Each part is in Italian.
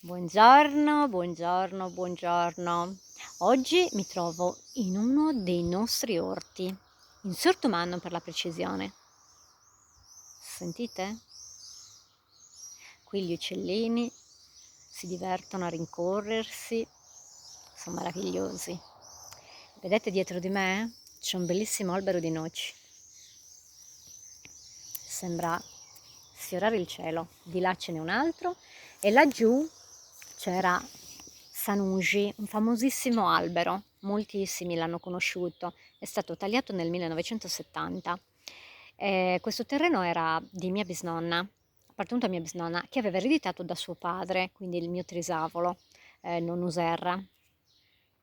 Buongiorno, buongiorno, buongiorno. Oggi mi trovo in uno dei nostri orti, in Sortomano per la precisione. Sentite? Qui gli uccellini si divertono a rincorrersi, sono meravigliosi. Vedete dietro di me? C'è un bellissimo albero di noci. Sembra sfiorare il cielo. Di là ce n'è un altro e laggiù c'era Sanusi, un famosissimo albero, moltissimi l'hanno conosciuto, è stato tagliato nel 1970. Questo terreno era di mia bisnonna, appartenuto a mia bisnonna, che aveva ereditato da suo padre, quindi il mio trisavolo, nonno Serra.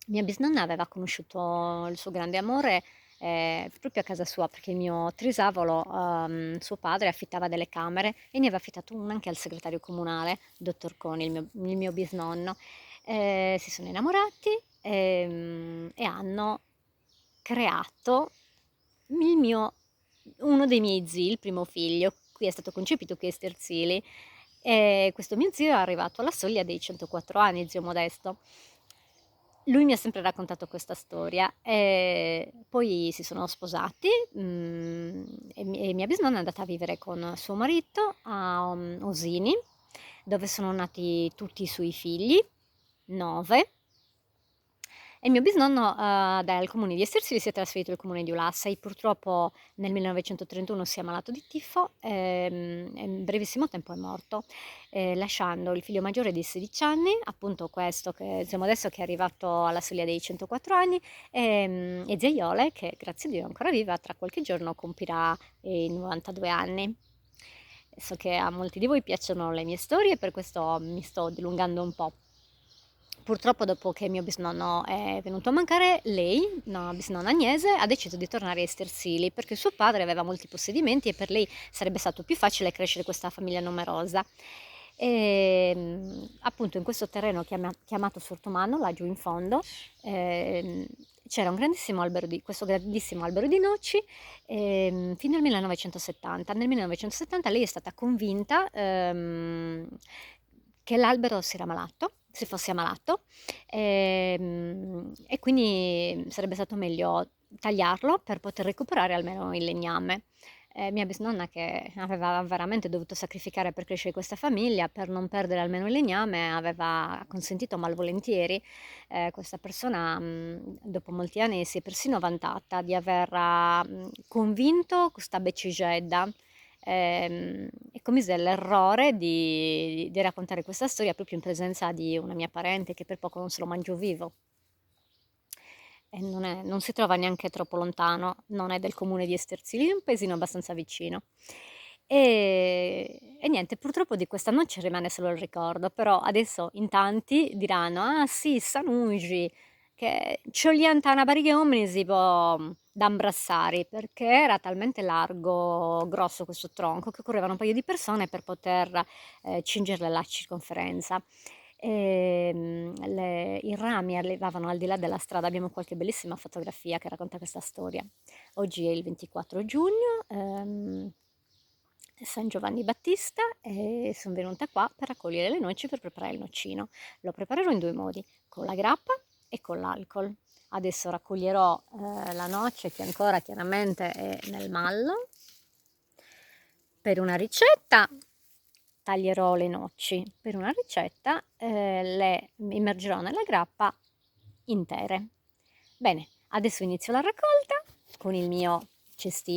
Mia bisnonna aveva conosciuto il suo grande amore proprio a casa sua, perché il mio trisavolo, suo padre affittava delle camere e ne aveva affittato una anche al segretario comunale, dottor Coni, il mio bisnonno. Si sono innamorati e hanno creato il mio, uno dei miei zii, il primo figlio. Qui è stato concepito qui a Sterzili. E questo mio zio è arrivato alla soglia dei 104 anni, zio Modesto. Lui mi ha sempre raccontato questa storia e poi si sono sposati, e mia bisnonna è andata a vivere con suo marito a Osini, dove sono nati tutti i suoi figli, 9. E mio bisnonno, dal comune di Estersili si è trasferito al comune di Ulassai. Purtroppo nel 1931 si è ammalato di tifo, e in brevissimo tempo è morto, lasciando il figlio maggiore di 16 anni, appunto questo che siamo adesso, che è arrivato alla soglia dei 104 anni, e zia Iole che, grazie a Dio, è ancora viva, tra qualche giorno compirà i 92 anni. So che a molti di voi piacciono le mie storie, per questo mi sto dilungando un po'. Purtroppo, dopo che mio bisnonno è venuto a mancare, lei, no, bisnonna Agnese, ha deciso di tornare a Estersili perché suo padre aveva molti possedimenti e per lei sarebbe stato più facile crescere questa famiglia numerosa. Appunto in questo terreno chiamato Sortomano, laggiù in fondo, ehm, c'era questo grandissimo albero di noci, fino al 1970. Nel 1970 lei è stata convinta che l'albero si fosse ammalato, e quindi sarebbe stato meglio tagliarlo per poter recuperare almeno il legname. Mia bisnonna, che aveva veramente dovuto sacrificare per crescere questa famiglia, per non perdere almeno il legname, aveva consentito malvolentieri. Questa persona, dopo molti anni, si è persino vantata di aver convinto questa Becigedda, e commise l'errore di raccontare questa storia proprio in presenza di una mia parente che per poco non se lo mangiò vivo. E non si trova neanche troppo lontano, non è del comune di Esterzili, è un paesino abbastanza vicino. E niente, purtroppo di questa noce rimane solo il ricordo, però adesso in tanti diranno: ah sì, Sanugi, che c'olianta una barriga omini si può da imbrassare, perché era talmente largo, grosso questo tronco, che occorrevano un paio di persone per poter cingerle la circonferenza. I rami arrivavano al di là della strada. Abbiamo qualche bellissima fotografia che racconta questa storia. Oggi è il 24 giugno, San Giovanni Battista, e sono venuta qua per raccogliere le noci per preparare il nocino. Lo preparerò in due modi, con la grappa e con l'alcol. Adesso raccoglierò la noce, che ancora chiaramente è nel mallo. Per una ricetta taglierò le noci, per una ricetta le immergerò nella grappa intere. Bene, adesso inizio la raccolta con il mio cestino.